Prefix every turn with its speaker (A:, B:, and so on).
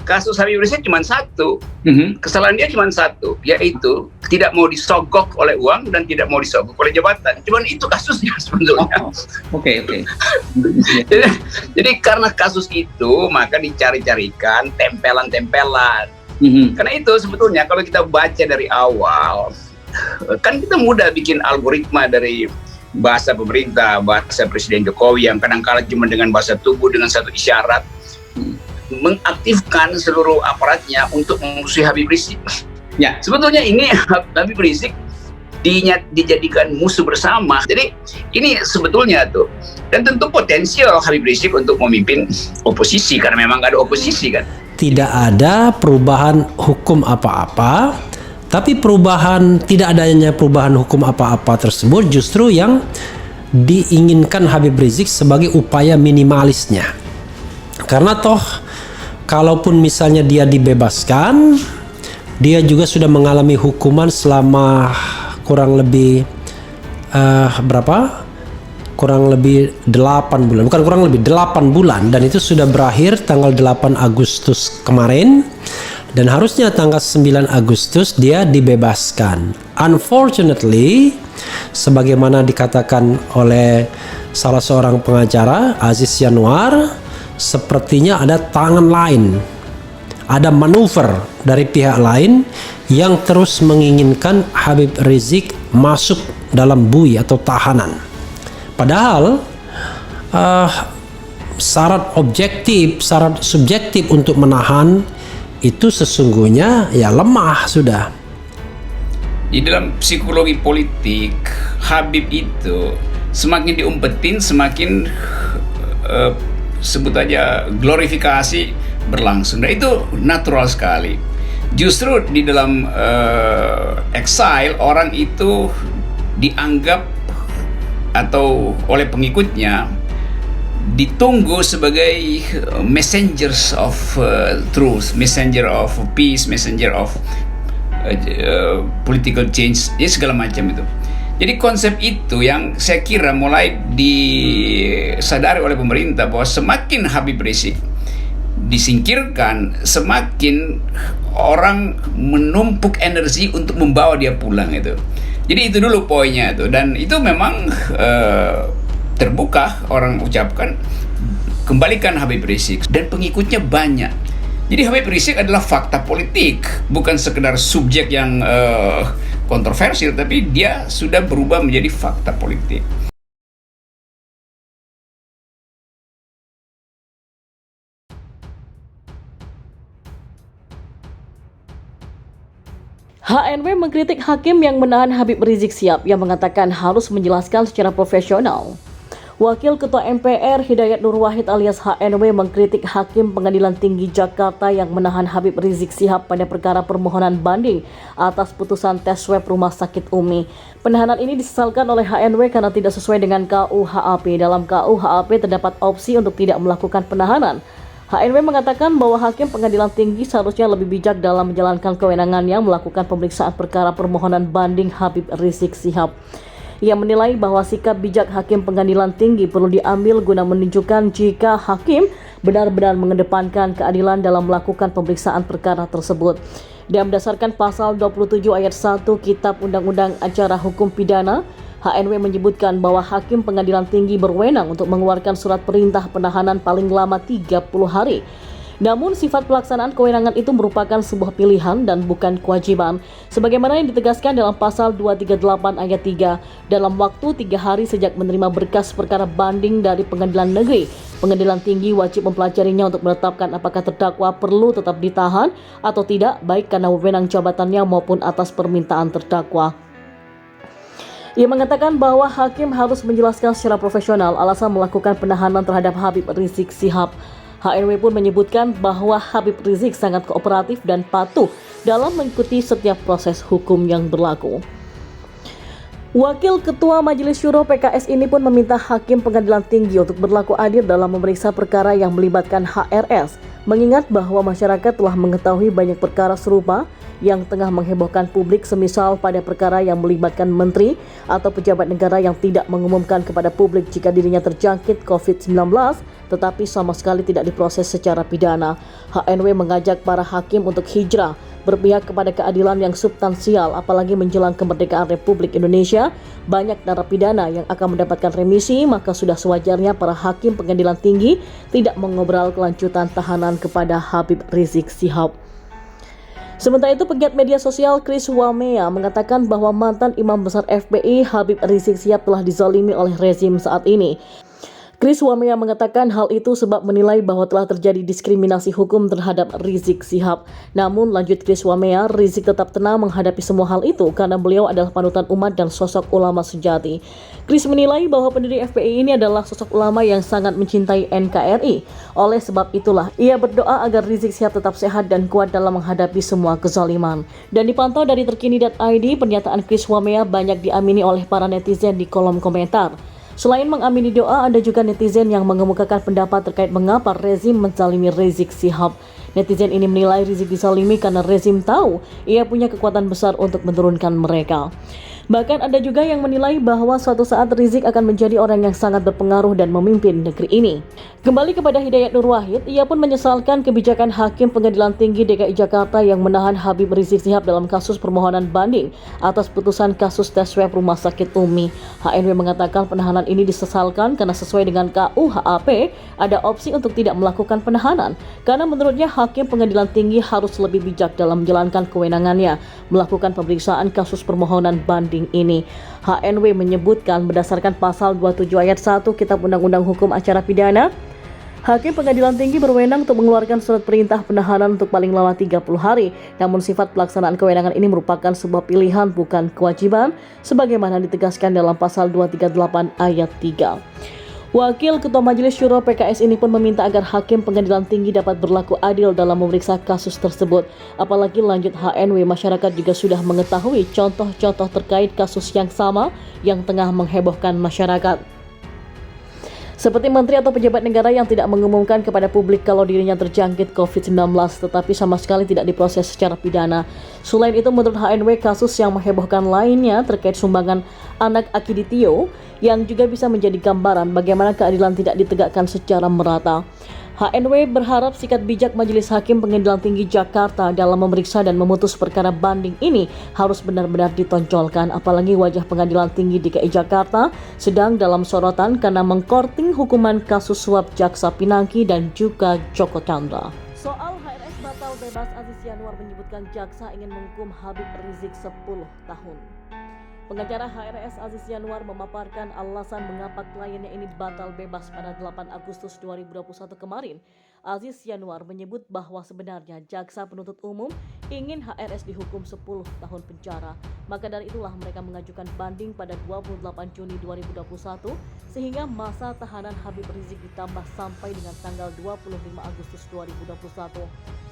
A: kasus Habib Rizik cuma satu. Kesalahan dia cuma satu, yaitu tidak mau disogok oleh uang dan tidak mau disogok oleh jabatan. Cuman itu kasusnya sebetulnya.
B: Oke.
A: Jadi karena kasus itu, maka dicari-carikan tempelan-tempelan. Karena itu sebetulnya kalau kita baca dari awal, kan kita mudah bikin algoritma dari bahasa pemerintah, bahasa Presiden Jokowi yang kadang-kala cuma dengan bahasa tubuh, dengan satu isyarat, mengaktifkan seluruh aparatnya untuk memusuhi Habib Rizik.
B: Ya.
A: Sebetulnya ini Habib Rizik dijadikan musuh bersama. Jadi ini sebetulnya tuh, dan tentu potensial Habib Rizik untuk memimpin oposisi karena memang nggak ada oposisi kan.
C: Tidak ada perubahan hukum apa-apa, tapi tidak adanya perubahan hukum apa-apa tersebut justru yang diinginkan Habib Rizik sebagai upaya minimalisnya. Karena toh kalaupun misalnya dia dibebaskan, dia juga sudah mengalami hukuman selama kurang lebih 8 bulan, dan itu sudah berakhir tanggal 8 Agustus kemarin, dan harusnya tanggal 9 Agustus dia dibebaskan. Unfortunately, sebagaimana dikatakan oleh salah seorang pengacara, Aziz Yanuar, sepertinya ada tangan lain, ada manuver dari pihak lain yang terus menginginkan Habib Rizik masuk dalam bui atau tahanan. Padahal syarat subjektif untuk menahan itu sesungguhnya ya lemah sudah.
B: Di dalam psikologi politik, Habib itu semakin diumpetin, semakin sebut aja glorifikasi berlangsung. Dan itu natural sekali. Justru di dalam exile, orang itu dianggap atau oleh pengikutnya ditunggu sebagai messengers of truth, messenger of peace, messenger of political change, ya segala macam itu. Jadi konsep itu yang saya kira mulai disadari oleh pemerintah, bahwa semakin Habib Rizik disingkirkan, semakin orang menumpuk energi untuk membawa dia pulang itu. Jadi itu dulu poinnya itu, dan itu memang terbuka orang ucapkan, kembalikan Habib Rizik, dan pengikutnya banyak. Jadi Habib Rizik adalah fakta politik, bukan sekedar subjek yang kontroversial, tapi dia sudah berubah menjadi fakta politik.
D: HNW mengkritik hakim yang menahan Habib Rizik Syihab yang mengatakan harus menjelaskan secara profesional. Wakil Ketua MPR Hidayat Nur Wahid alias HNW mengkritik Hakim Pengadilan Tinggi Jakarta yang menahan Habib Rizik Syihab pada perkara permohonan banding atas putusan tes swab Rumah Sakit Umi. Penahanan ini disesalkan oleh HNW karena tidak sesuai dengan KUHP. Dalam KUHP terdapat opsi untuk tidak melakukan penahanan. HNW mengatakan bahwa Hakim Pengadilan Tinggi seharusnya lebih bijak dalam menjalankan kewenangannya melakukan pemeriksaan perkara permohonan banding Habib Rizik Syihab. Ia menilai bahwa sikap bijak Hakim Pengadilan Tinggi perlu diambil guna menunjukkan jika hakim benar-benar mengedepankan keadilan dalam melakukan pemeriksaan perkara tersebut. Dan berdasarkan pasal 27 ayat 1 Kitab Undang-Undang Acara Hukum Pidana, HNW menyebutkan bahwa Hakim Pengadilan Tinggi berwenang untuk mengeluarkan surat perintah penahanan paling lama 30 hari. Namun sifat pelaksanaan kewenangan itu merupakan sebuah pilihan dan bukan kewajiban, sebagaimana yang ditegaskan dalam pasal 238 ayat 3, dalam waktu 3 hari sejak menerima berkas perkara banding dari pengadilan negeri. Pengadilan tinggi wajib mempelajarinya untuk menetapkan apakah terdakwa perlu tetap ditahan atau tidak, baik karena wewenang jabatannya maupun atas permintaan terdakwa. Ia mengatakan bahwa hakim harus menjelaskan secara profesional alasan melakukan penahanan terhadap Habib Rizik Syihab. HNW pun menyebutkan bahwa Habib Rizik sangat kooperatif dan patuh dalam mengikuti setiap proses hukum yang berlaku. Wakil Ketua Majelis Syuro PKS ini pun meminta Hakim Pengadilan Tinggi untuk berlaku adil dalam memeriksa perkara yang melibatkan HRS, mengingat bahwa masyarakat telah mengetahui banyak perkara serupa yang tengah menghebohkan publik, semisal pada perkara yang melibatkan menteri atau pejabat negara yang tidak mengumumkan kepada publik jika dirinya terjangkit COVID-19 tetapi sama sekali tidak diproses secara pidana. HNW mengajak para hakim untuk hijrah, berpihak kepada keadilan yang substansial, apalagi menjelang kemerdekaan Republik Indonesia. Banyak narapidana yang akan mendapatkan remisi, maka sudah sewajarnya para hakim pengadilan tinggi tidak mengobrol kelanjutan tahanan kepada Habib Rizik Syihab. Sementara itu, pegiat media sosial Chris Wamea mengatakan bahwa mantan Imam Besar FPI Habib Rizik Syihab telah dizalimi oleh rezim saat ini. Chris Wamea mengatakan hal itu sebab menilai bahwa telah terjadi diskriminasi hukum terhadap Rizik Syihab. Namun, lanjut Chris Wamea, Rizik tetap tenang menghadapi semua hal itu karena beliau adalah panutan umat dan sosok ulama sejati. Chris menilai bahwa pendiri FPI ini adalah sosok ulama yang sangat mencintai NKRI. Oleh sebab itulah, ia berdoa agar Rizik Syihab tetap sehat dan kuat dalam menghadapi semua kezaliman. Dan dipantau dari terkini.id, pernyataan Chris Wamea banyak diamini oleh para netizen di kolom komentar. Selain mengamini doa, ada juga netizen yang mengemukakan pendapat terkait mengapa rezim menzalimi Rizik Syihab. Netizen ini menilai Rizik dizalimi karena rezim tahu ia punya kekuatan besar untuk menurunkan mereka. Bahkan ada juga yang menilai bahwa suatu saat Rizik akan menjadi orang yang sangat berpengaruh dan memimpin negeri ini. Kembali kepada Hidayat Nur Wahid, ia pun menyesalkan kebijakan Hakim Pengadilan Tinggi DKI Jakarta yang menahan Habib Rizik Syihab dalam kasus permohonan banding atas putusan kasus tes swab Rumah Sakit Umi. HNW mengatakan penahanan ini disesalkan karena sesuai dengan KUHP ada opsi untuk tidak melakukan penahanan, karena menurutnya Hakim Pengadilan Tinggi harus lebih bijak dalam menjalankan kewenangannya melakukan pemeriksaan kasus permohonan banding ini. HNW menyebutkan berdasarkan pasal 27 ayat 1 Kitab Undang-Undang Hukum Acara Pidana, Hakim Pengadilan Tinggi berwenang untuk mengeluarkan surat perintah penahanan untuk paling lama 30 hari. Namun sifat pelaksanaan kewenangan ini merupakan sebuah pilihan bukan kewajiban sebagaimana ditegaskan dalam pasal 238 ayat 3. Wakil Ketua Majelis Syuro PKS ini pun meminta agar Hakim Pengadilan Tinggi dapat berlaku adil dalam memeriksa kasus tersebut. Apalagi lanjut HNW, masyarakat juga sudah mengetahui contoh-contoh terkait kasus yang sama yang tengah menghebohkan masyarakat. Seperti menteri atau pejabat negara yang tidak mengumumkan kepada publik kalau dirinya terjangkit COVID-19 tetapi sama sekali tidak diproses secara pidana. Selain itu, menurut HNW, kasus yang menghebohkan lainnya terkait sumbangan anak Akiditio yang juga bisa menjadi gambaran bagaimana keadilan tidak ditegakkan secara merata. HNW berharap sikap bijak Majelis Hakim Pengadilan Tinggi Jakarta dalam memeriksa dan memutus perkara banding ini harus benar-benar ditonjolkan, apalagi wajah Pengadilan Tinggi DKI Jakarta sedang dalam sorotan karena mengkorting hukuman kasus suap Jaksa Pinangki dan juga Joko Chandra. Soal HRS batal bebas, Aziz Yanuar menyebutkan jaksa ingin menghukum Habib Rizik 10 tahun. Pengacara HRS Aziz Yanuar memaparkan alasan mengapa kliennya ini batal bebas pada 8 Agustus 2021 kemarin. Aziz Yanuar menyebut bahwa sebenarnya jaksa penuntut umum ingin HRS dihukum 10 tahun penjara. Maka dari itulah mereka mengajukan banding pada 28 Juni 2021 sehingga masa tahanan Habib Rizik ditambah sampai dengan tanggal 25 Agustus 2021.